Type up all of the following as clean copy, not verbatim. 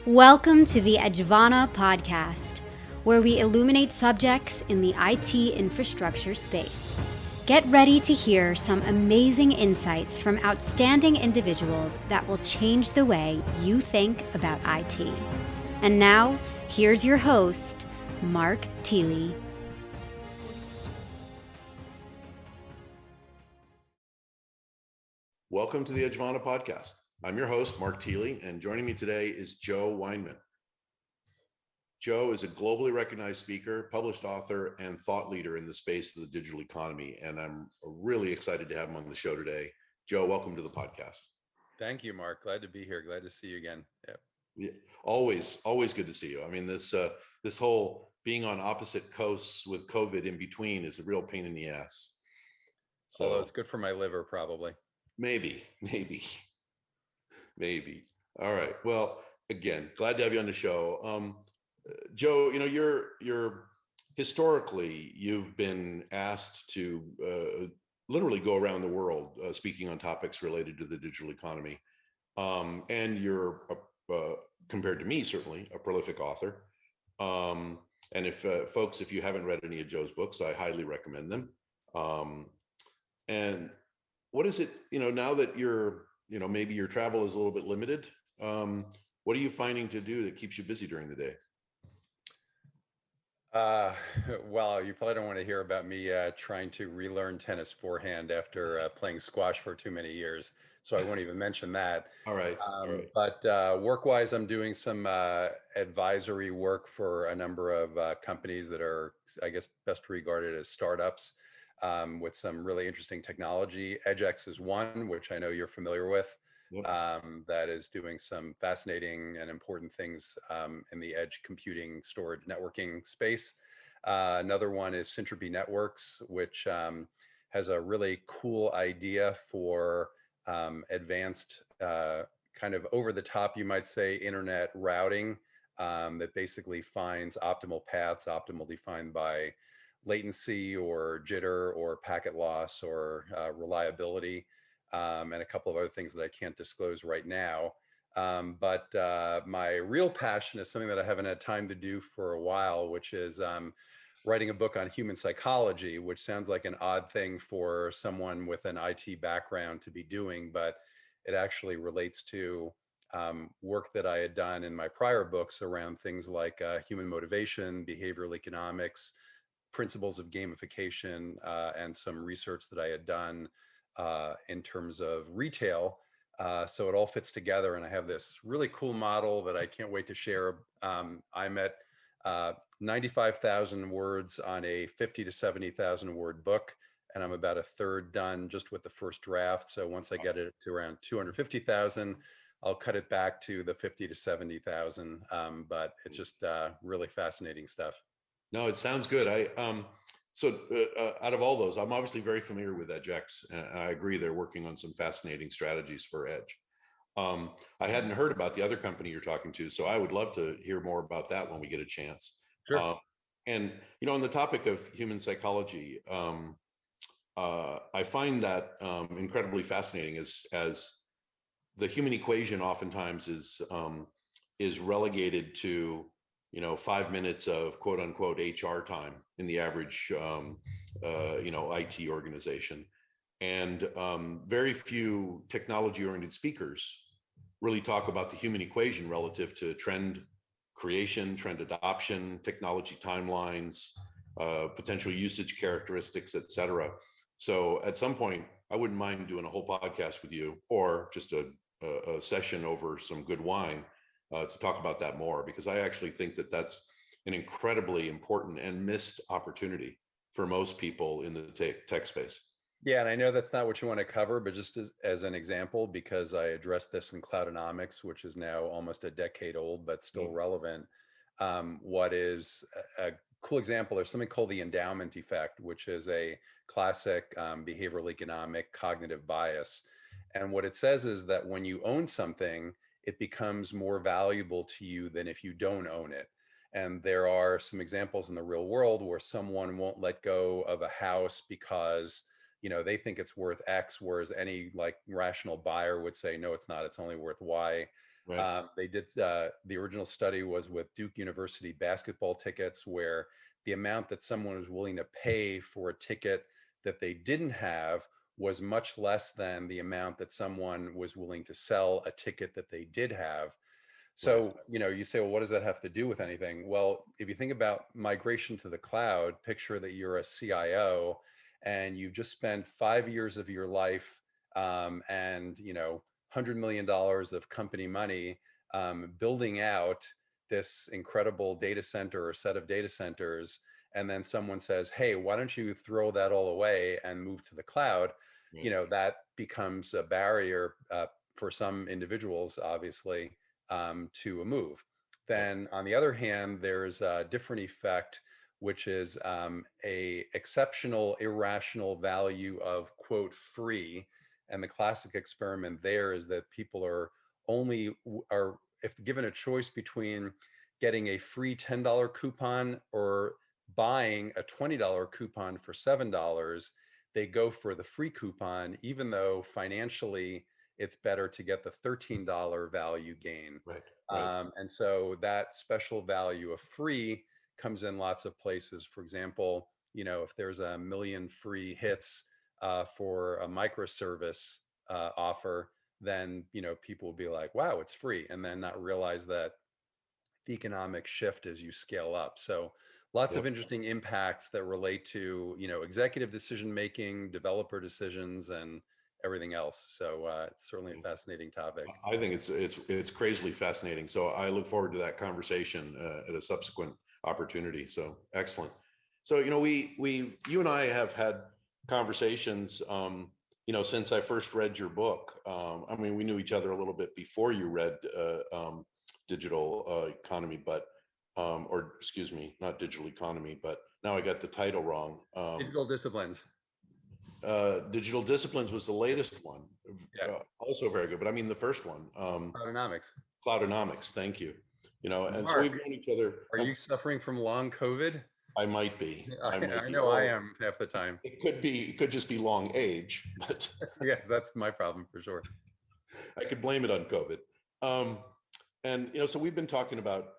Welcome to the Edgevana Podcast, where we illuminate subjects in the IT infrastructure space. Get ready to hear some amazing insights from outstanding individuals that will change the way you think about IT. And now, here's your host, Mark Thiele. Welcome to the Edgevana Podcast. I'm your host, Mark Thiele, and joining me today is Joe Weinman. Joe is a globally recognized speaker, published author, and thought leader in the space of the digital economy, and I'm really excited to have him on the show today. Joe, welcome to the podcast. Thank you, Mark. Glad to be here. Glad to see you again. Yep. Yeah, always good to see you. I mean, this whole being on opposite coasts with COVID in between is a real pain in the ass. So, although it's good for my liver, probably. Maybe. All right. Well, again, glad to have you on the show. Joe, you're historically, you've been asked to literally go around the world speaking on topics related to the digital economy. And you're, compared to me, certainly a prolific author. And if folks, if you haven't read any of Joe's books, I highly recommend them. And what is it, now that you're, maybe your travel is a little bit limited, what are you finding to do that keeps you busy during the day? Well, you probably don't want to hear about me trying to relearn tennis forehand after playing squash for too many years. So I won't even mention that. All right. But work-wise, I'm doing some advisory work for a number of companies that are, I guess, best regarded as startups with some really interesting technology. Edgex is one, which I know you're familiar with. Yep. That is doing some fascinating and important things in the edge computing, storage, networking space. Another one is Syntropy Networks, which has a really cool idea for advanced kind of over the top, you might say, internet routing that basically finds optimal paths, optimal defined by latency or jitter or packet loss or reliability. And a couple of other things that I can't disclose right now. But my real passion is something that I haven't had time to do for a while, which is writing a book on human psychology, which sounds like an odd thing for someone with an IT background to be doing, but it actually relates to work that I had done in my prior books around things like human motivation, behavioral economics, principles of gamification, and some research that I had done in terms of retail. So it all fits together, and I have this really cool model that I can't wait to share. I'm at 95,000 words on a 50 to 70,000 word book, and I'm about a third done just with the first draft. So once I get it to around 250,000, I'll cut it back to the 50 to 70,000. But it's just really fascinating stuff. No, it sounds good. Out of all those, I'm obviously very familiar with Edgex, and I agree they're working on some fascinating strategies for Edge. I hadn't heard about the other company you're talking to, so I would love to hear more about that when we get a chance. Sure. And on the topic of human psychology, I find that incredibly fascinating as the human equation oftentimes is relegated to 5 minutes of quote unquote HR time in the average, IT organization. And very few technology oriented speakers really talk about the human equation relative to trend creation, trend adoption, technology timelines, potential usage characteristics, et cetera. So at some point, I wouldn't mind doing a whole podcast with you, or just a session over some good wine to talk about that more, because I actually think that that's an incredibly important and missed opportunity for most people in the tech space. Yeah, and I know that's not what you want to cover, but just as an example, because I addressed this in Cloudonomics, which is now almost a decade old, but still relevant. What is a cool example, there's something called the Endowment Effect, which is a classic behavioral economic cognitive bias. And what it says is that when you own something, it becomes more valuable to you than if you don't own it. And there are some examples in the real world where someone won't let go of a house because they think it's worth X, whereas any like rational buyer would say, no, it's not, it's only worth Y. Right. They did the original study was with Duke University basketball tickets, where the amount that someone was willing to pay for a ticket that they didn't have was much less than the amount that someone was willing to sell a ticket that they did have. Right. So, you say, well, what does that have to do with anything? Well, if you think about migration to the cloud, picture that you're a CIO and you just spent 5 years of your life and, $100 million of company money building out this incredible data center or set of data centers. And then someone says, hey, why don't you throw that all away and move to the cloud? Right. That becomes a barrier for some individuals, obviously, to a move. Yep. Then on the other hand, there's a different effect, which is a exceptional irrational value of quote free. And the classic experiment there is that people are only are if given a choice between getting a free $10 coupon or buying a $20 coupon for $7, they go for the free coupon, even though financially it's better to get the $13 value gain. Right. Right. And so that special value of free comes in lots of places. For example, if there's a million free hits for a microservice offer, then people will be like, wow, it's free, and then not realize that the economic shift as you scale up. So lots of Yep. interesting impacts that relate to executive decision making, developer decisions, and everything else. So it's certainly a fascinating topic. I think it's crazily fascinating. So I look forward to that conversation at a subsequent opportunity. So excellent. So you and I have had conversations, since I first read your book. I mean, we knew each other a little bit before you read Digital Economy, but or excuse me, not Digital Economy, but now I got the title wrong. Digital disciplines. Digital Disciplines was the latest one, Yeah. also very good. But I mean, the first one, Cloudonomics. Cloudonomics. Thank you. And so we've Mark, known each other. are you suffering from long COVID? I might be. I know I am half the time. It could be. It could just be long age, but Yeah, that's my problem for sure. I could blame it on COVID. And so we've been talking about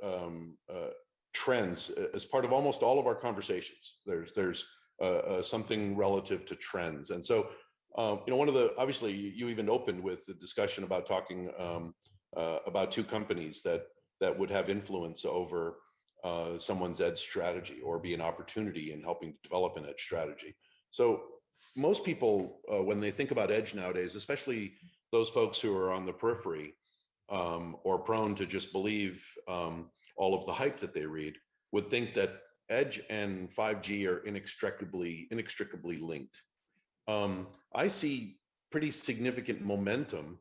trends as part of almost all of our conversations. There's something relative to trends, and so one of the obviously you even opened with the discussion about talking about two companies that would have influence over someone's edge strategy or be an opportunity in helping to develop an edge strategy. So most people, when they think about edge nowadays, especially those folks who are on the periphery or prone to just believe all of the hype that they read, would think that edge and 5G are inextricably linked. I see pretty significant momentum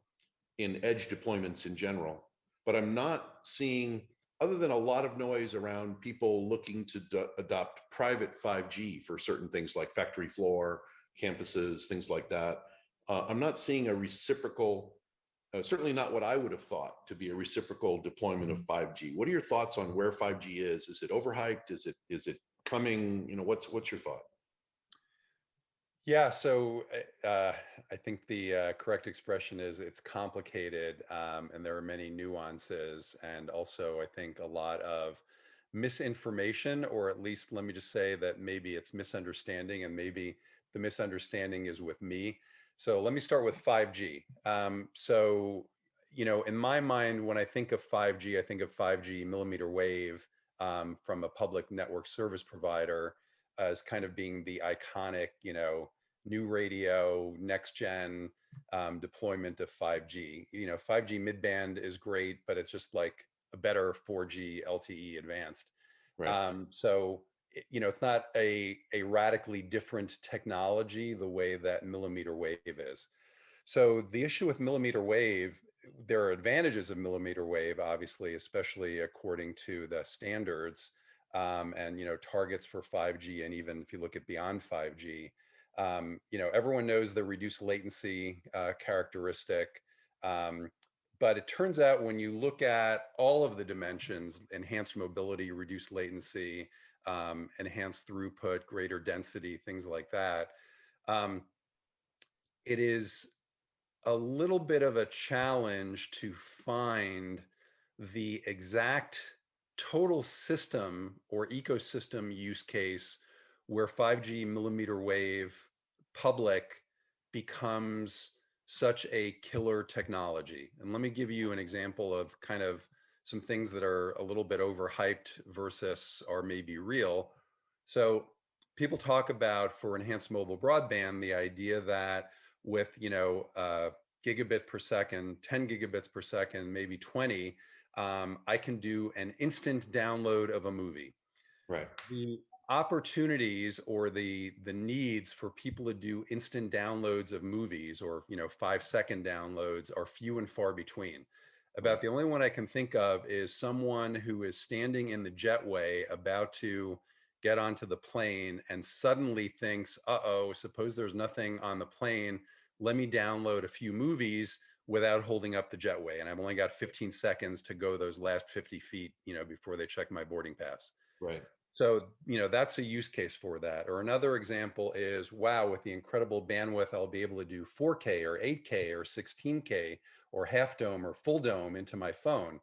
in edge deployments in general, but I'm not seeing, other than a lot of noise around people looking to adopt private 5G for certain things like factory floor, campuses, things like that. I'm not seeing a reciprocal, certainly not what I would have thought to be a reciprocal deployment of 5G. What are your thoughts on where 5G is? Is it overhyped? Is it coming? What's your thought? Yeah, so I think the correct expression is it's complicated, and there are many nuances, and also I think a lot of misinformation, or at least let me just say that maybe it's misunderstanding, and maybe the misunderstanding is with me. So let me start with 5G. In my mind, when I think of 5G, I think of 5G millimeter wave from a public network service provider as kind of being the iconic, new radio, next gen deployment of 5G. 5G midband is great, but it's just like a better 4G LTE advanced. Right. It's not a radically different technology the way that millimeter wave is. So the issue with millimeter wave, there are advantages of millimeter wave, obviously, especially according to the standards and targets for 5G, and even if you look at beyond 5G. Everyone knows the reduced latency characteristic, but it turns out when you look at all of the dimensions, enhanced mobility, reduced latency, enhanced throughput, greater density, things like that, it is a little bit of a challenge to find the exact total system or ecosystem use case where 5G millimeter wave public becomes such a killer technology. And let me give you an example of kind of some things that are a little bit overhyped versus are maybe real. So people talk about, for enhanced mobile broadband, the idea that with gigabit per second, 10 gigabits per second, maybe 20, I can do an instant download of a movie. Right. The opportunities or the needs for people to do instant downloads of movies, or 5-second downloads, are few and far between. Right. About the only one I can think of is someone who is standing in the jetway about to get onto the plane and suddenly thinks, uh-oh, suppose there's nothing on the plane, let me download a few movies without holding up the jetway, and I've only got 15 seconds to go those last 50 feet before they check my boarding pass. Right. So, that's a use case for that. Or another example is, wow, with the incredible bandwidth, I'll be able to do 4K or 8K or 16K or half dome or full dome into my phone.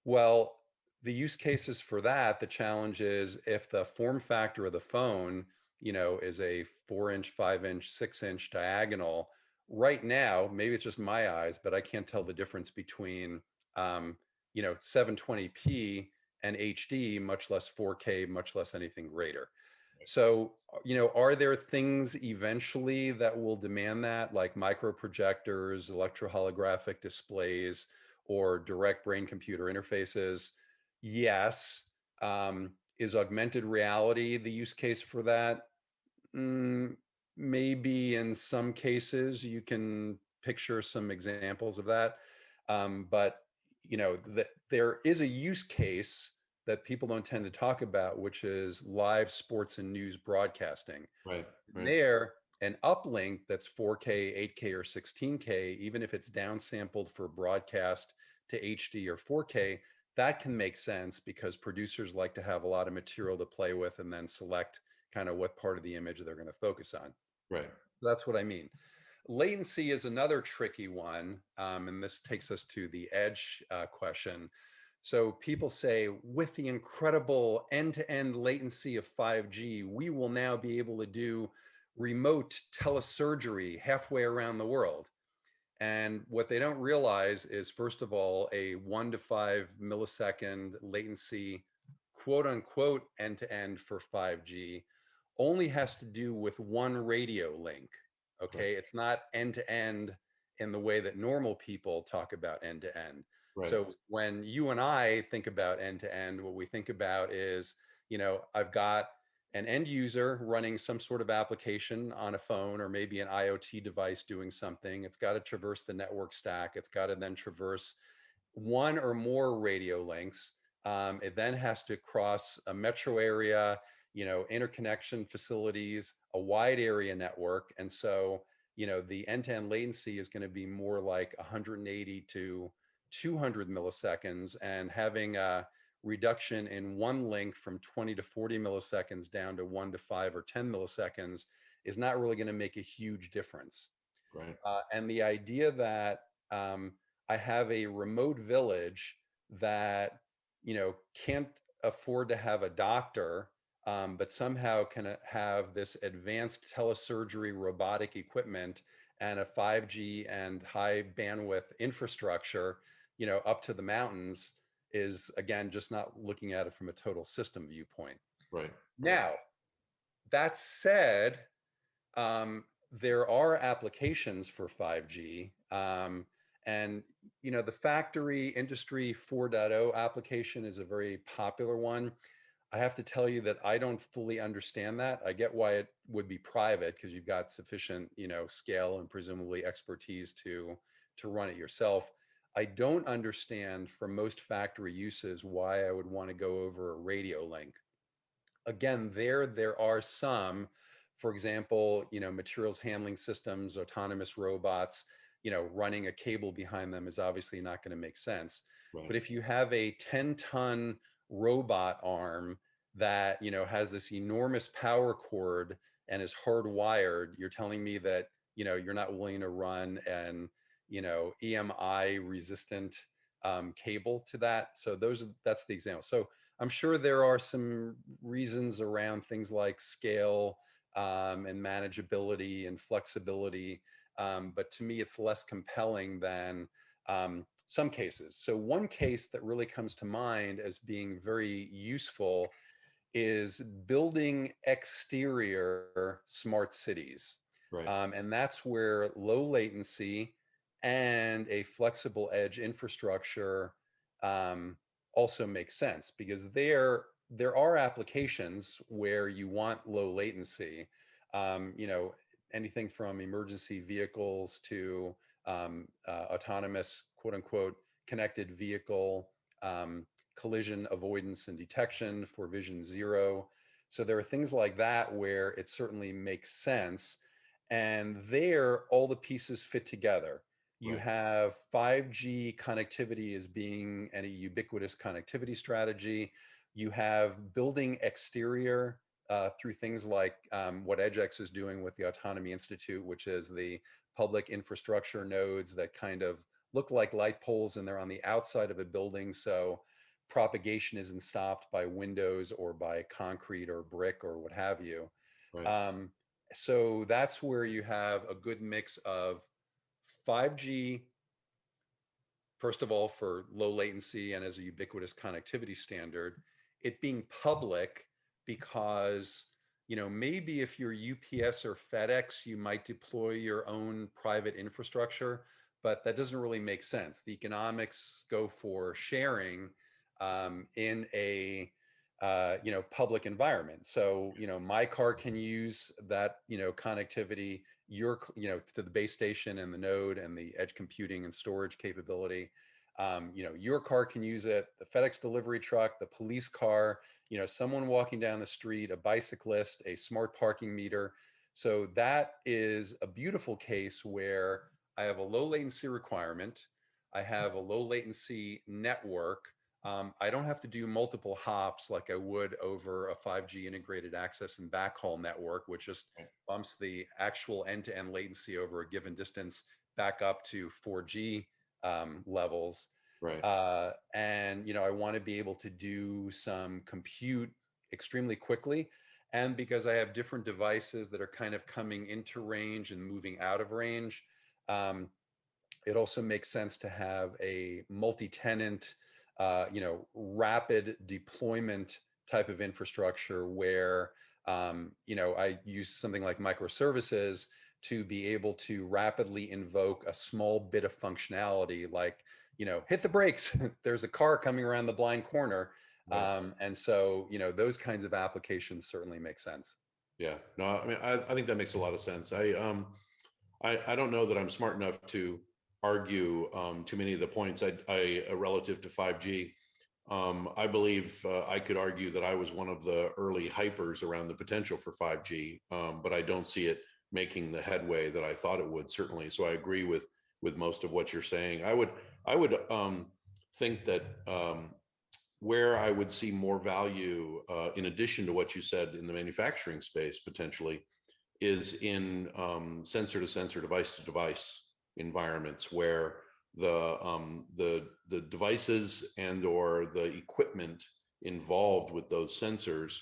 Well, the use cases for that, the challenge is if the form factor of the phone, is a 4-inch, 5-inch, 6-inch diagonal. Right now, maybe it's just my eyes, but I can't tell the difference between, 720p and HD, much less 4K, much less anything greater. So, are there things eventually that will demand that, like micro projectors, electroholographic displays, or direct brain computer interfaces? Yes. Is augmented reality the use case for that? Mm, Maybe in some cases you can picture some examples of that. But there is a use case that people don't tend to talk about, which is live sports and news broadcasting. Right. And Right. there, an uplink that's 4K, 8K, or 16K, even if it's downsampled for broadcast to HD or 4K, that can make sense because producers like to have a lot of material to play with and then select kind of what part of the image they're going to focus on. Right. That's what I mean. Latency is another tricky one, and this takes us to the edge question. So people say, with the incredible end-to-end latency of 5G, we will now be able to do remote telesurgery halfway around the world. And what they don't realize is, first of all, a 1 to 5 millisecond latency, quote unquote, end to end for 5G only has to do with one radio link. Right. Okay. It's not end to end in the way that normal people talk about end to end. Right. So when you and I think about end to end, what we think about is, I've got an end user running some sort of application on a phone or maybe an IoT device doing something. It's got to traverse the network stack. It's got to then traverse one or more radio links. It then has to cross a metro area, interconnection facilities, a wide area network. And so, the end-to-end latency is going to be more like 180 to 200 milliseconds, and having a reduction in one link from 20 to 40 milliseconds down to 1 to 5 or 10 milliseconds is not really going to make a huge difference. Right. And the idea that I have a remote village that can't afford to have a doctor, but somehow can have this advanced telesurgery robotic equipment and a 5G and high bandwidth infrastructure, up to the mountains, is again just not looking at it from a total system viewpoint. Right. Right. Now, that said, there are applications for 5G. And the factory industry 4.0 application is a very popular one. I have to tell you that I don't fully understand that. I get why it would be private because you've got sufficient, scale and presumably expertise to run it yourself. I don't understand for most factory uses why I would want to go over a radio link. Again, there are some, for example, materials handling systems, autonomous robots, running a cable behind them is obviously not going to make sense. Right. But if you have a 10-ton robot arm that, has this enormous power cord and is hardwired, you're telling me that you're not willing to run an, EMI resistant cable to that. So that's the example. So I'm sure there are some reasons around things like scale and manageability and flexibility. But to me, it's less compelling than some cases. So one case that really comes to mind as being very useful is building exterior smart cities. Right. And that's where low latency and a flexible edge infrastructure also makes sense, because there are applications where you want low latency. You know, anything from emergency vehicles to autonomous, quote unquote, connected vehicle, collision avoidance and detection for Vision Zero. So there are things like that where it certainly makes sense. And there, all the pieces fit together. You Right. have 5G connectivity as being a ubiquitous connectivity strategy. You have building exterior through things like what EdgeX is doing with the Autonomy Institute, which is the public infrastructure nodes that kind of look like light poles, and they're on the outside of a building. So propagation isn't stopped by windows or by concrete or brick or what have you. Right. Um, so that's where you have a good mix of 5G, first of all, for low latency and as a ubiquitous connectivity standard, it being public because, maybe if you're UPS or FedEx, you might deploy your own private infrastructure, but that doesn't really make sense. The economics go for sharing in a public environment. So, my car can use that, connectivity, to the base station and the node and the edge computing and storage capability. Your car can use it, the FedEx delivery truck, the police car, someone walking down the street, a bicyclist, a smart parking meter. So that is a beautiful case where I have a low latency requirement. I have a low latency network. I don't have to do multiple hops like I would over a 5G integrated access and backhaul network, which just Right. bumps the actual end-to-end latency over a given distance back up to 4G levels. Right. And I want to be able to do some compute extremely quickly. And because I have different devices that are kind of coming into range and moving out of range, it also makes sense to have a multi-tenant, rapid deployment type of infrastructure where, I use something like microservices to be able to rapidly invoke a small bit of functionality, like, hit the brakes, there's a car coming around the blind corner. Right. And so, those kinds of applications certainly make sense. Yeah. No, I mean, I think that makes a lot of sense. I don't know that I'm smart enough to argue too many of the points relative to 5G. I believe I could argue that I was one of the early hypers around the potential for 5G, but I don't see it making the headway that I thought it would, certainly. So I agree with most of what you're saying. I would think that where I would see more value, in addition to what you said in the manufacturing space potentially, is in sensor to sensor, device to device environments where the devices and or the equipment involved with those sensors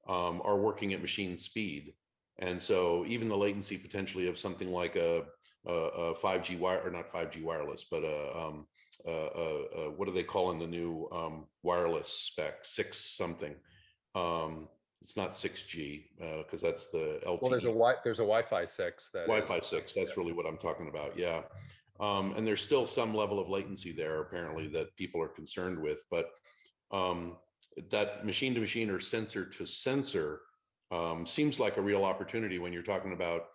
are working at machine speed, and so even the latency potentially of something like a 5G wire, or not 5G wireless, but what do they call in the new wireless spec, 6 something. It's not 6G because that's the Well, LTE. there's a Wi-Fi 6 that Wi-Fi is, 6, that's really what I'm talking about. Yeah. And there's still some level of latency there, apparently, that people are concerned with. But that machine to machine or sensor to sensor seems like a real opportunity when you're talking about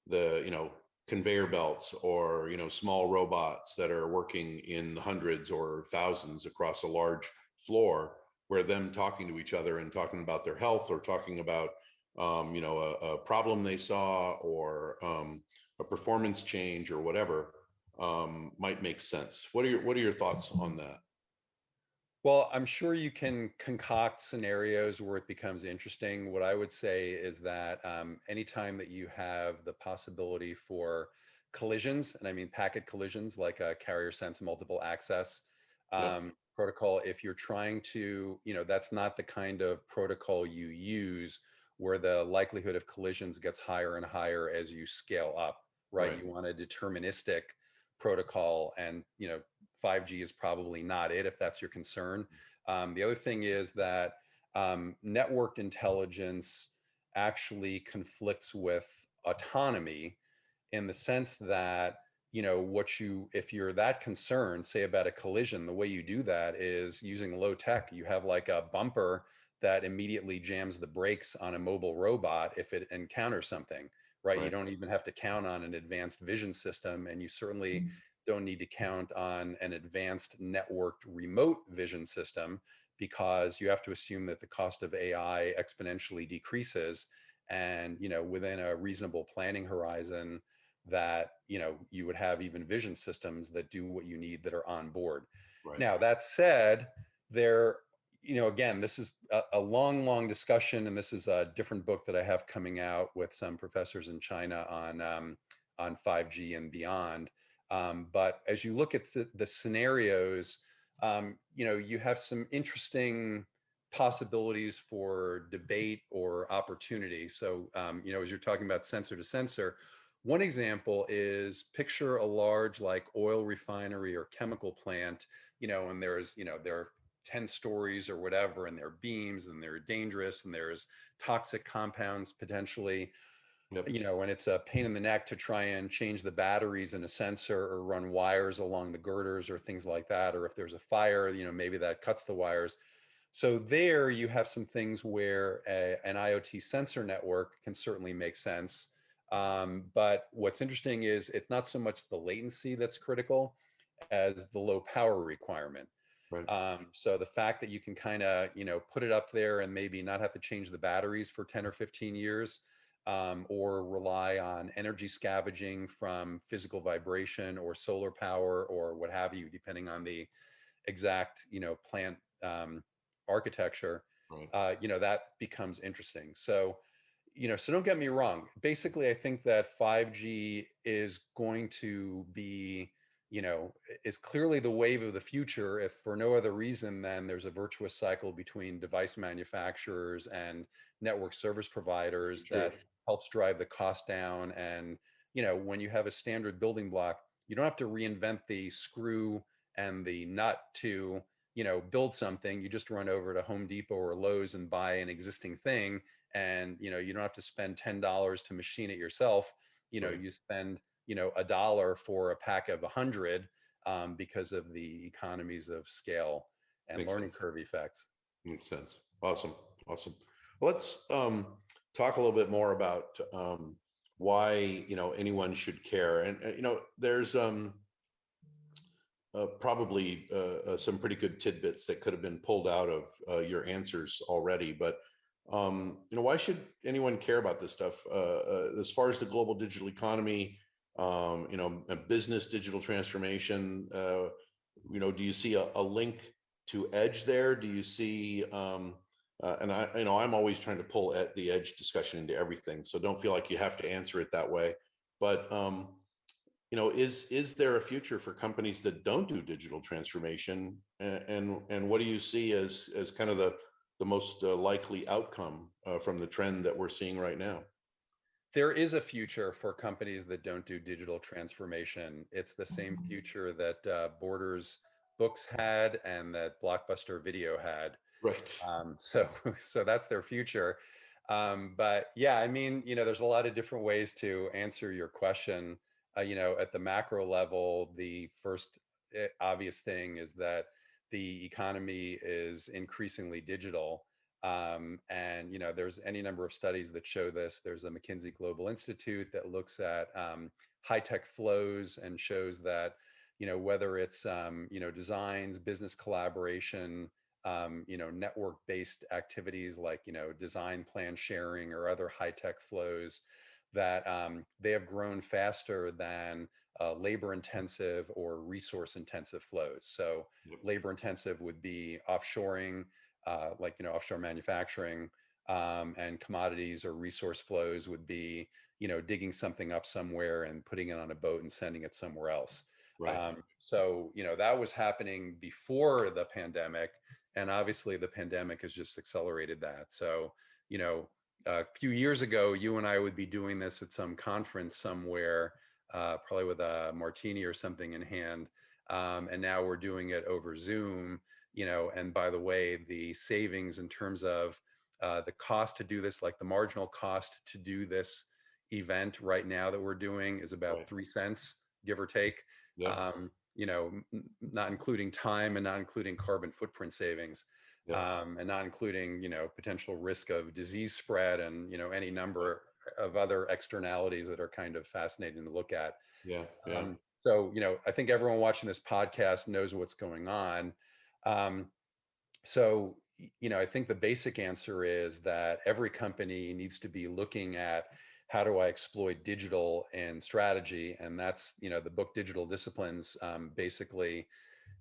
the, conveyor belts or, small robots that are working in hundreds or thousands across a large floor, where them talking to each other and talking about their health or talking about, a problem they saw or a performance change or whatever might make sense. What are your thoughts on that? Well, I'm sure you can concoct scenarios where it becomes interesting. What I would say is that anytime that you have the possibility for collisions, and I mean packet collisions like a carrier sense multiple access Yep. protocol, if you're trying to, that's not the kind of protocol you use where the likelihood of collisions gets higher and higher as you scale up, right? Right. You want a deterministic protocol, and 5G is probably not it if that's your concern. The other thing is that networked intelligence actually conflicts with autonomy in the sense that if you're that concerned, say about a collision, the way you do that is using low tech. You have like a bumper that immediately jams the brakes on a mobile robot if it encounters something, right? You Right. don't even have to count on an advanced vision system, and you certainly don't need to count on an advanced networked remote vision system, because you have to assume that the cost of AI exponentially decreases, and within a reasonable planning horizon, that you would have even vision systems that do what you need that are on board. Right. Now that said, there again, this is a long discussion, and this is a different book that I have coming out with some professors in China on 5G and beyond. But as you look at the scenarios, you have some interesting possibilities for debate or opportunity. So, as you're talking about sensor to sensor, one example is picture a large like oil refinery or chemical plant, and there are 10 stories or whatever, and there are beams, and they're dangerous, and there's toxic compounds potentially, Yep. and it's a pain in the neck to try and change the batteries in a sensor or run wires along the girders or things like that. Or if there's a fire, maybe that cuts the wires. So there you have some things where an IoT sensor network can certainly make sense. But what's interesting is it's not so much the latency that's critical as the low power requirement. Right. So the fact that you can kind of, put it up there and maybe not have to change the batteries for 10 or 15 years, or rely on energy scavenging from physical vibration or solar power or what have you, depending on the exact, plant architecture, Right. that becomes interesting. So, so don't get me wrong. Basically, I think that 5G is going to be, is clearly the wave of the future, if for no other reason than there's a virtuous cycle between device manufacturers and network service providers True. that helps drive the cost down. And, when you have a standard building block, you don't have to reinvent the screw and the nut to, build something. You just run over to Home Depot or Lowe's and buy an existing thing, and you don't have to spend $10 to machine it yourself. Right. You spend $1 for a pack of 100, because of the economies of scale and Makes learning sense. curve effects. Makes sense. Awesome. Awesome. Let's talk a little bit more about why anyone should care. And there's probably some pretty good tidbits that could have been pulled out of your answers already. But why should anyone care about this stuff? As far as the global digital economy, a business digital transformation, do you see a link to edge there? Do you see, and I'm always trying to pull at the edge discussion into everything, so don't feel like you have to answer it that way. But is there a future for companies that don't do digital transformation, and what do you see as kind of the most likely outcome from the trend that we're seeing right now? There is a future for companies that don't do digital transformation. It's the same future that Borders Books had and that Blockbuster Video had. Right. So so that's their future. But yeah, I mean, there's a lot of different ways to answer your question. At the macro level, the first obvious thing is that the economy is increasingly digital. And there's any number of studies that show this. There's a McKinsey Global Institute that looks at high-tech flows and shows that whether it's designs, business collaboration, network-based activities like design plan sharing or other high-tech flows, that they have grown faster than labor intensive or resource intensive flows. So Yep. labor intensive would be offshoring, like, offshore manufacturing, and commodities or resource flows would be, digging something up somewhere and putting it on a boat and sending it somewhere else. Right. So, that was happening before the pandemic, and obviously the pandemic has just accelerated that. So, a few years ago, you and I would be doing this at some conference somewhere, probably with a martini or something in hand. And now we're doing it over Zoom, and by the way, the savings in terms of the cost to do this, like the marginal cost to do this event right now that we're doing is about Right. 3 cents, give or take. Yep. Not including time and not including carbon footprint savings, Yep. and not including, potential risk of disease spread and, any number of other externalities that are kind of fascinating to look at. Yeah. Yeah. So, I think everyone watching this podcast knows what's going on. Um, so, I think the basic answer is that every company needs to be looking at how do I exploit digital and strategy, and that's, the book Digital Disciplines, basically,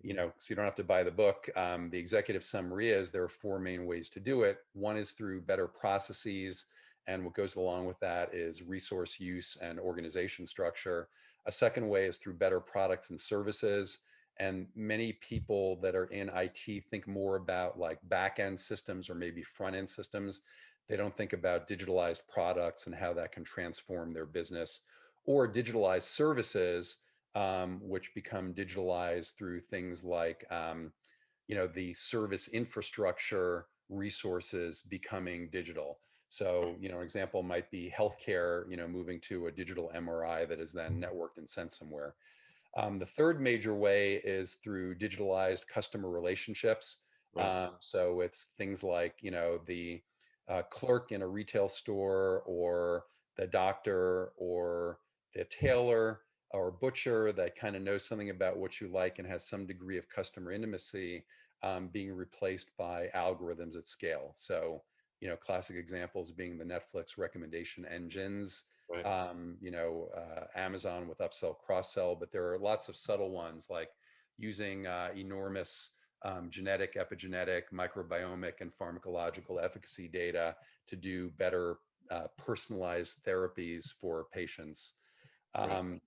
so you don't have to buy the book. The executive summary is there are four main ways to do it. One is through better processes, and what goes along with that is resource use and organization structure. A second way is through better products and services. And many people that are in IT think more about like back end systems or maybe front end systems. They don't think about digitalized products and how that can transform their business, or digitalized services, which become digitalized through things like, the service infrastructure resources becoming digital. So, an example might be healthcare, moving to a digital MRI that is then networked and sent somewhere. The third major way is through digitalized customer relationships. Right. So it's things like, the clerk in a retail store, or the doctor, or the tailor or butcher that kind of knows something about what you like and has some degree of customer intimacy, being replaced by algorithms at scale. So, classic examples being the Netflix recommendation engines, Right. Amazon with upsell, cross sell, but there are lots of subtle ones like using enormous genetic, epigenetic, microbiomic, and pharmacological efficacy data to do better personalized therapies for patients. Right.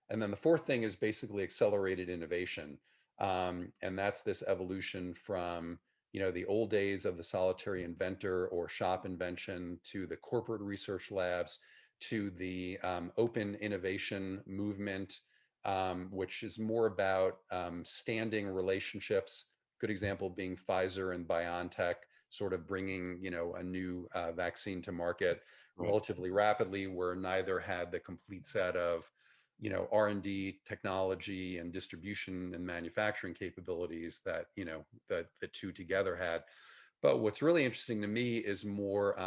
And then the fourth thing is basically accelerated innovation. And that's this evolution from, the old days of the solitary inventor or shop invention to the corporate research labs to the open innovation movement, which is more about standing relationships. Good example being Pfizer and BioNTech sort of bringing, a new vaccine to market Right. relatively rapidly, where neither had the complete set of, R&D technology and distribution and manufacturing capabilities that, that the two together had. But what's really interesting to me is more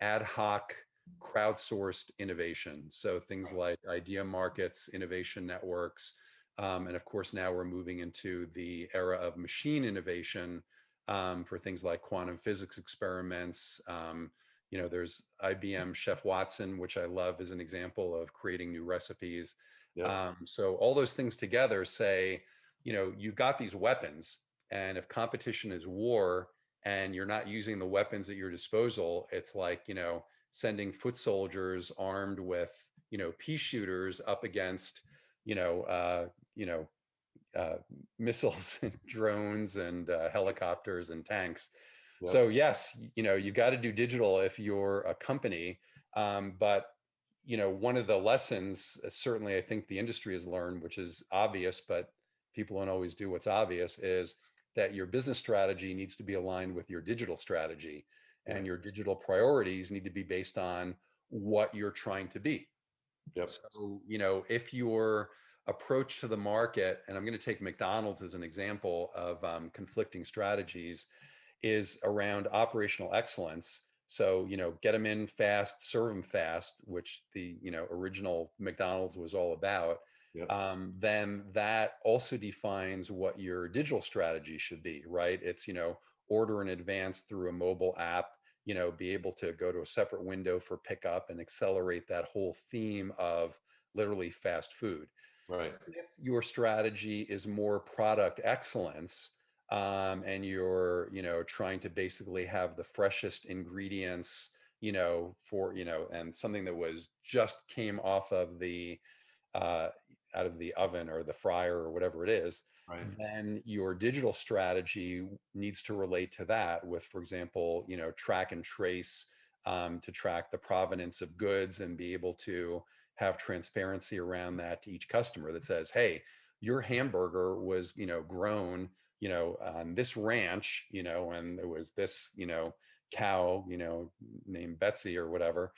ad hoc, crowdsourced innovation. So things like idea markets, innovation networks, and of course now we're moving into the era of machine innovation, for things like quantum physics experiments. There's IBM Chef Watson, which I love as an example of creating new recipes. Yep. So all those things together say, you've got these weapons, and if competition is war and you're not using the weapons at your disposal, it's like, sending foot soldiers armed with, pea shooters up against, you know, uh, you know, uh, missiles and drones and helicopters and tanks. Yep. So yes, you got to do digital if you're a company. But one of the lessons, certainly I think the industry has learned, which is obvious, but people don't always do what's obvious, is that your business strategy needs to be aligned with your digital strategy, and Right. your digital priorities need to be based on what you're trying to be. Yep. So, if your approach to the market, and I'm going to take McDonald's as an example of conflicting strategies, is around operational excellence. So, get them in fast, serve them fast, which the, original McDonald's was all about. Yep. Then that also defines what your digital strategy should be, right? It's, order in advance through a mobile app, be able to go to a separate window for pickup and accelerate that whole theme of literally fast food. Right. If your strategy is more product excellence, and you're, trying to basically have the freshest ingredients, and something that was just came off of the uh, out of the oven or the fryer or whatever it is, Right. then your digital strategy needs to relate to that with, for example, track and trace, to track the provenance of goods and be able to have transparency around that to each customer that says, hey, your hamburger was, grown, on this ranch, and there was this, cow, named Betsy or whatever.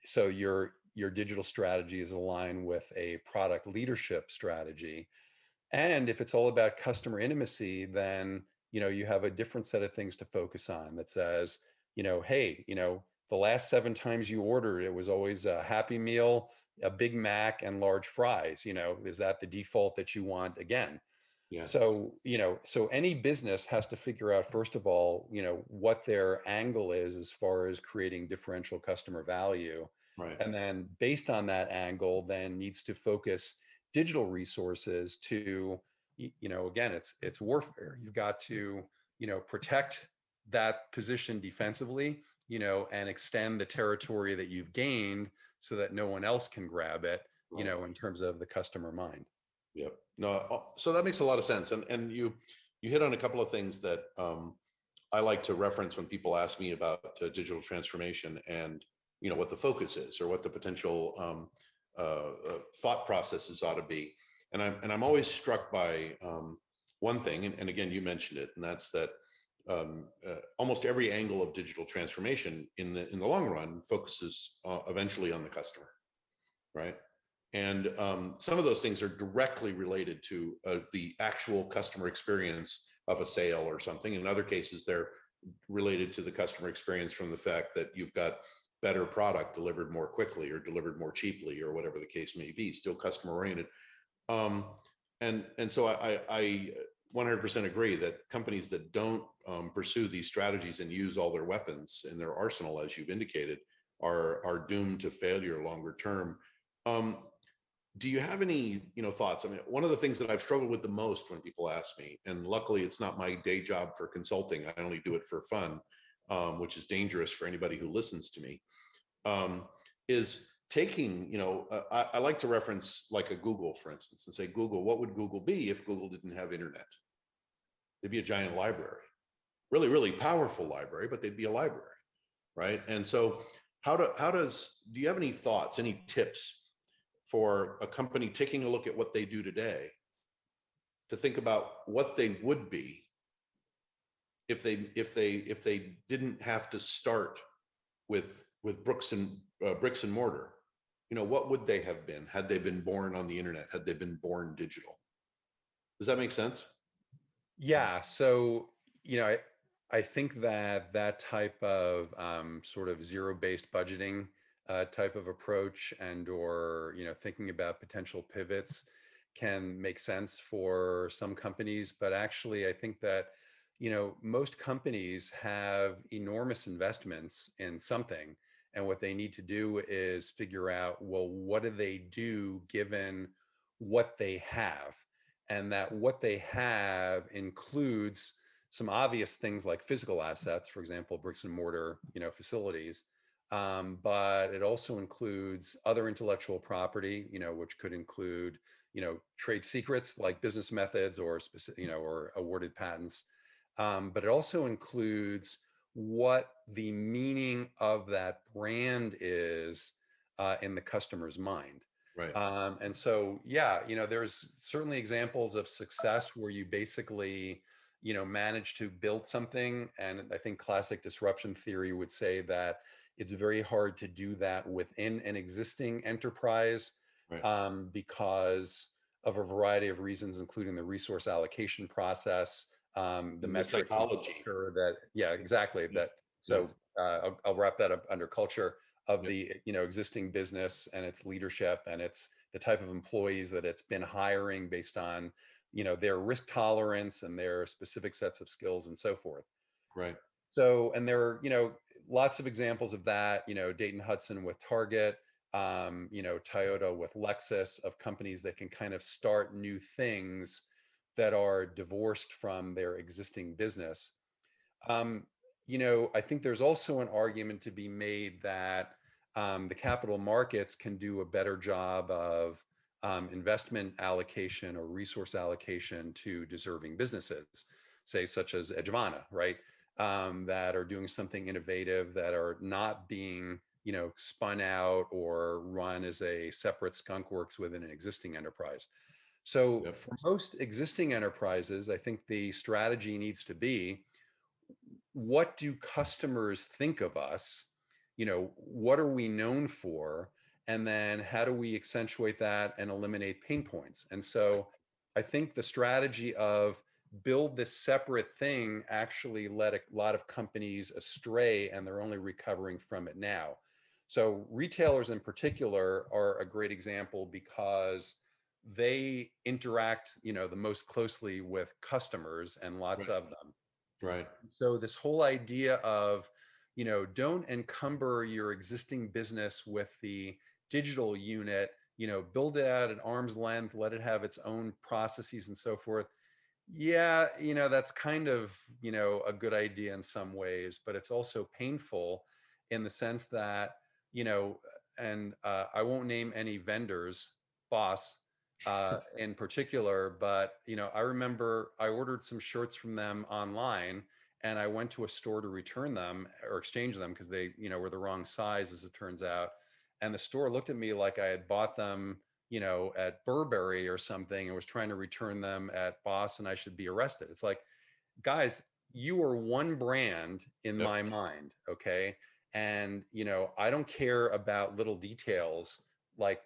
So your digital strategy is aligned with a product leadership strategy. And if it's all about customer intimacy, then, you have a different set of things to focus on that says, hey, the last 7 times you ordered, it was always a Happy Meal, a Big Mac, and large fries. Is that the default that you want again? Yeah. So, so any business has to figure out, first of all, what their angle is as far as creating differential customer value. Right. And then based on that angle, then needs to focus digital resources to, again, it's warfare. You've got to, protect that position defensively, and extend the territory that you've gained so that no one else can grab it, Right. in terms of the customer mind. Yep. No, so that makes a lot of sense. And you hit on a couple of things that I like to reference when people ask me about digital transformation and, what the focus is or what the potential thought processes ought to be. And I'm always struck by one thing, and again, you mentioned it, and that's that almost every angle of digital transformation in the long run focuses eventually on the customer, right? And some of those things are directly related to the actual customer experience of a sale or something. In other cases, they're related to the customer experience from the fact that you've got better product delivered more quickly or delivered more cheaply or whatever the case may be, still customer oriented. And so I 100% agree that companies that don't pursue these strategies and use all their weapons in their arsenal, as you've indicated, are doomed to failure longer term. Do you have any, thoughts? I mean, one of the things that I've struggled with the most when people ask me, and luckily it's not my day job for consulting, I only do it for fun, which is dangerous for anybody who listens to me, is taking, I like to reference like a Google, for instance, and say, Google, what would Google be if Google didn't have internet? They'd be a giant library, really, really powerful library, but they'd be a library, right? And so do you have any thoughts, any tips for a company taking a look at what they do today to think about what they would be if they didn't have to start with bricks and mortar? What would they have been had they been born on the internet, had they been born digital? Does that make sense? Yeah. So, I think that type of sort of zero-based budgeting type of approach and/or, thinking about potential pivots can make sense for some companies. But actually, I think that, most companies have enormous investments in something. And what they need to do is figure out, well, what do they do given what they have? And that what they have includes some obvious things like physical assets, for example, bricks and mortar, facilities. But it also includes other intellectual property, which could include, trade secrets like business methods or specific, or awarded patents. But it also includes what the meaning of that brand is in the customer's mind. Right. And so, yeah, there's certainly examples of success where you basically, manage to build something. And I think classic disruption theory would say that it's very hard to do that within an existing enterprise, Right. because of a variety of reasons, including the resource allocation process, the The metrics and psychology. culture that, yeah, exactly. Yeah. That, Yeah. so I'll wrap that up under culture of Yeah. the, existing business and its leadership and its the type of employees that it's been hiring based on, their risk tolerance and their specific sets of skills and so forth. Right. So, and there are, lots of examples of that, Dayton Hudson with Target, Toyota with Lexus, of companies that can kind of start new things that are divorced from their existing business. Um, I think there's also an argument to be made that the capital markets can do a better job of investment allocation or resource allocation to deserving businesses, say such as Edgevana, right? That are doing something innovative, that are not being spun out or run as a separate skunk works within an existing enterprise. So Yep. for most existing enterprises, I think the strategy needs to be, what do customers think of us? What are we known for? And then how do we accentuate that and eliminate pain points? And so I think the strategy of build this separate thing actually led a lot of companies astray, and they're only recovering from it now. So retailers in particular are a great example because they interact, the most closely with customers, and lots Right. of them. Right. So this whole idea of, don't encumber your existing business with the digital unit, build it out at arm's length, let it have its own processes and so forth. Yeah, that's kind of, a good idea in some ways, but it's also painful in the sense that, you know, and I won't name any vendors, boss, in particular, but, I remember I ordered some shirts from them online, and I went to a store to return them or exchange them because they, were the wrong size, as it turns out. And the store looked at me like I had bought them, at Burberry or something, and was trying to return them at Boss, and I should be arrested. It's like, guys, you are one brand in Yep. my mind, okay? And, I don't care about little details like,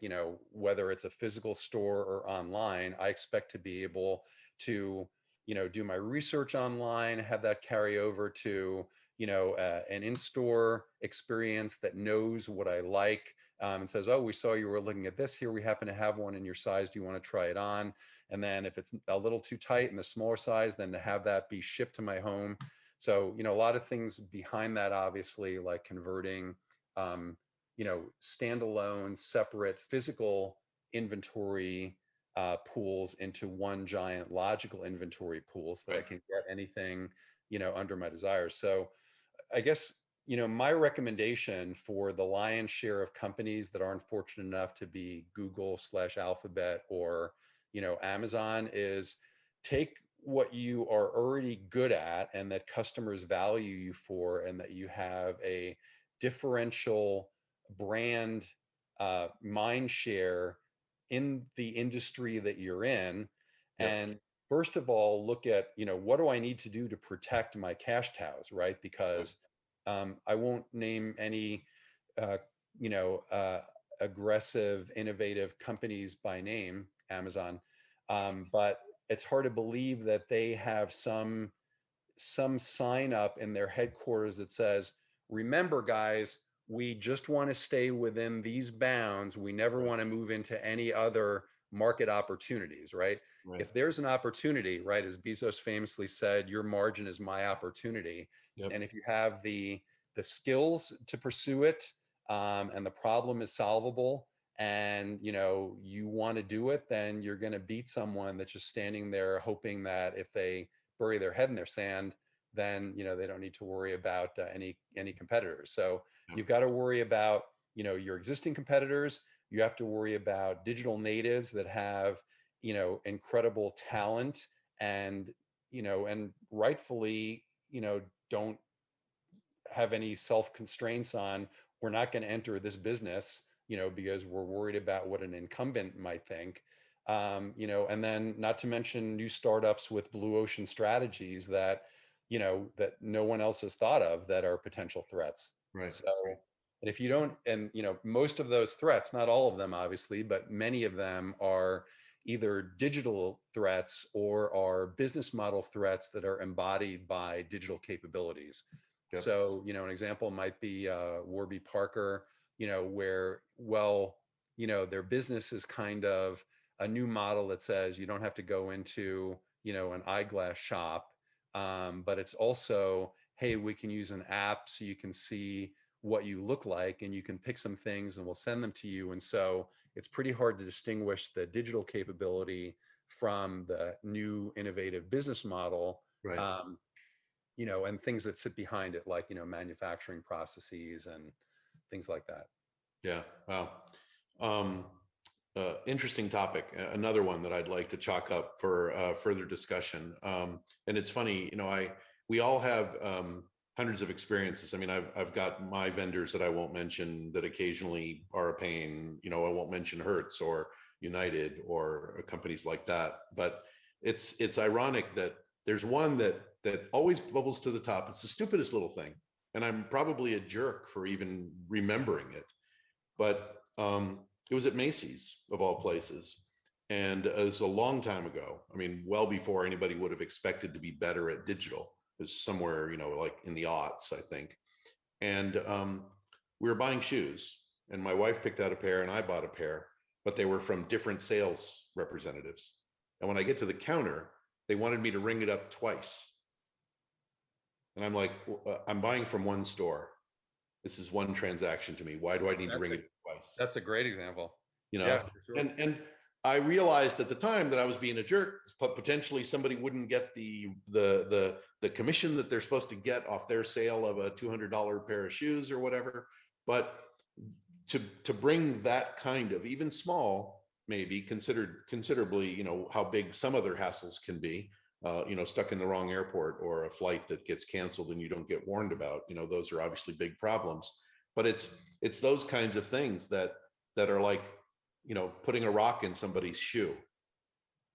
whether it's a physical store or online. I expect to be able to, do my research online, have that carry over to, an in-store experience that knows what I like, and says, oh, we saw you were looking at this here. We happen to have one in your size. Do you want to try it on? And then if it's a little too tight in the smaller size, then to have that be shipped to my home. So, a lot of things behind that, obviously, like converting, standalone, separate physical inventory pools into one giant logical inventory pool so that I Right. can get anything, under my desires. So I guess, my recommendation for the lion's share of companies that aren't fortunate enough to be Google/Alphabet or, Amazon, is take what you are already good at and that customers value you for, and that you have a differential brand mind share in the industry that you're in. Yep. And first of all, look at, what do I need to do to protect my cash cows, right? Yep. Because I won't name any, uh, you know, uh, aggressive, innovative companies by name, Amazon, but it's hard to believe that they have some sign up in their headquarters that says, remember, guys, we just want to stay within these bounds. We never Right. want to move into any other market opportunities, right? Right. If there's an opportunity, right, as Bezos famously said, your margin is my opportunity. Yep. And if you have the skills to pursue it, and the problem is solvable, and you want to do it, then you're going to beat someone that's just standing there hoping that if they bury their head in their sand, then they don't need to worry about any competitors. So Yep. you've got to worry about your existing competitors. You have to worry about digital natives that have incredible talent, and and rightfully don't have any self constraints on, we're not going to enter this business because we're worried about what an incumbent might think. And then not to mention new startups with blue ocean strategies that that no one else has thought of, that are potential threats. Right. So, and if you don't, and most of those threats, not all of them obviously, but many of them are either digital threats or are business model threats that are embodied by digital capabilities. Yep. So, an example might be Warby Parker, where, well, their business is kind of a new model that says you don't have to go into, an eyeglass shop, but it's also, hey, we can use an app so you can see what you look like, and you can pick some things and we'll send them to you. And so it's pretty hard to distinguish the digital capability from the new innovative business model. Right. And things that sit behind it, like, manufacturing processes and things like that. Yeah. Wow. Um, Interesting topic. Another one that I'd like to chalk up for further discussion. And it's funny, we all have hundreds of experiences. I mean, I've got my vendors that I won't mention that occasionally are a pain. I won't mention Hertz or United or companies like that. But it's ironic that there's one that always bubbles to the top. It's the stupidest little thing, and I'm probably a jerk for even remembering it. But it was at Macy's, of all places. And it was a long time ago. I mean, well before anybody would have expected to be better at digital. It was somewhere, like in the aughts, I think. And we were buying shoes, and my wife picked out a pair and I bought a pair, but they were from different sales representatives. And when I get to the counter, they wanted me to ring it up twice. And I'm like, I'm buying from one store. This is one transaction to me. Why do I need to ring it twice? That's a great example. Yeah, for sure. And I realized at the time that I was being a jerk, but potentially somebody wouldn't get the commission that they're supposed to get off their sale of a $200 pair of shoes or whatever. But to bring that kind of, even small, maybe considerably, how big some other hassles can be. Stuck in the wrong airport, or a flight that gets canceled and you don't get warned about, those are obviously big problems. But it's those kinds of things that are like, putting a rock in somebody's shoe,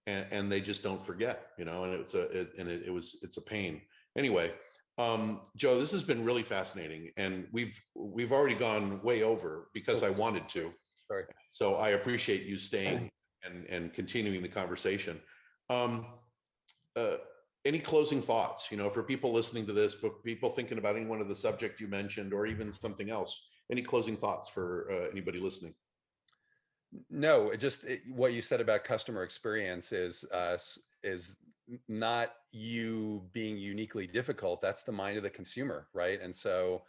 and they just don't forget, and it's a pain. Anyway, Joe, this has been really fascinating, and we've already gone way over because I wanted to. Sorry. So I appreciate you staying and continuing the conversation. Any closing thoughts, for people listening to this, but people thinking about any one of the subject you mentioned, or even something else? Any closing thoughts for anybody listening? No, what you said about customer experience is not you being uniquely difficult. That's the mind of the consumer, right? And so,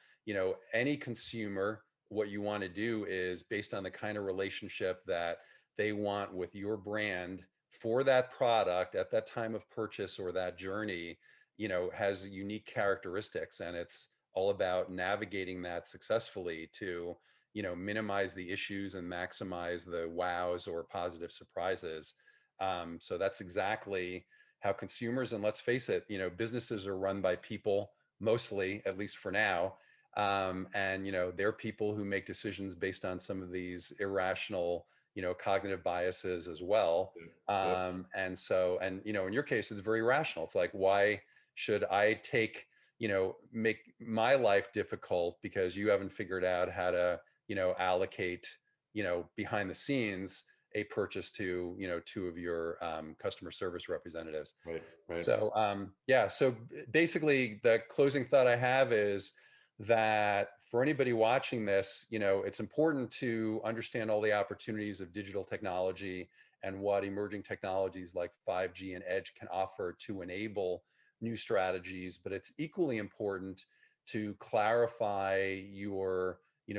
any consumer, what you want to do is, based on the kind of relationship that they want with your brand for that product at that time of purchase or that journey, has unique characteristics, and it's all about navigating that successfully to minimize the issues and maximize the wows or positive surprises. So that's exactly how consumers, and let's face it, businesses are run by people mostly, at least for now. And they're people who make decisions based on some of these irrational, cognitive biases as well. And so, in your case, it's very rational. It's like, why should I make my life difficult because you haven't figured out how to allocate, behind the scenes, a purchase to, two of your customer service representatives. Right. So, so basically the closing thought I have is that for anybody watching this, it's important to understand all the opportunities of digital technology and what emerging technologies like 5G and Edge can offer to enable new strategies. But it's equally important to clarify your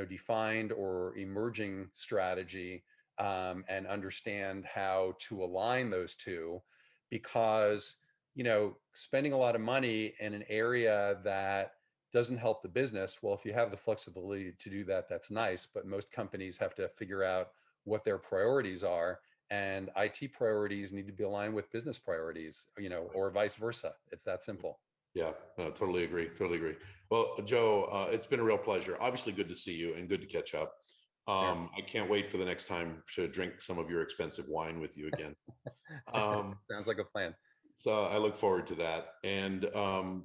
defined or emerging strategy, and understand how to align those two, because spending a lot of money in an area that doesn't help the business, well, if you have the flexibility to do that, that's nice, but most companies have to figure out what their priorities are, and IT priorities need to be aligned with business priorities, or vice versa. It's that simple. Yeah, no, totally agree. Well, Joe, it's been a real pleasure. Obviously good to see you and good to catch up. Sure. I can't wait for the next time to drink some of your expensive wine with you again. Sounds like a plan. So I look forward to that. And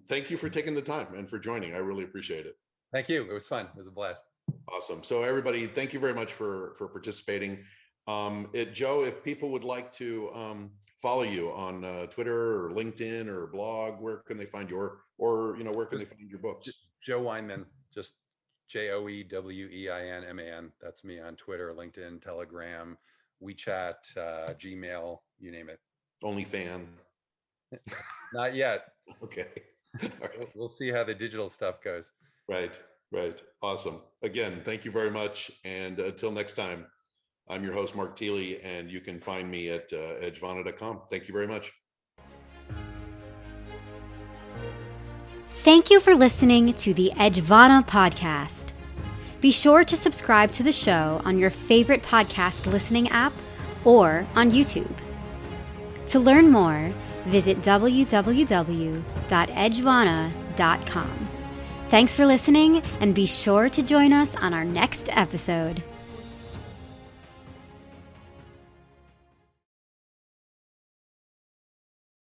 thank you for taking the time and for joining. I really appreciate it. Thank you. It was fun. It was a blast. Awesome. So everybody, thank you very much for participating. Joe, if people would like to follow you on Twitter or LinkedIn or blog, where can they find where can they find your books? Joe Weinman, just JoeWeinman. That's me on Twitter, LinkedIn, Telegram, WeChat, Gmail, you name it. OnlyFan? Not yet. Okay. We'll see how the digital stuff goes. Right. Right. Awesome. Again, thank you very much. And until next time, I'm your host, Mark Thiele, and you can find me at edgevana.com. Thank you very much. Thank you for listening to the Edgevana Podcast. Be sure to subscribe to the show on your favorite podcast listening app or on YouTube. To learn more, visit www.edgevana.com. Thanks for listening, and be sure to join us on our next episode.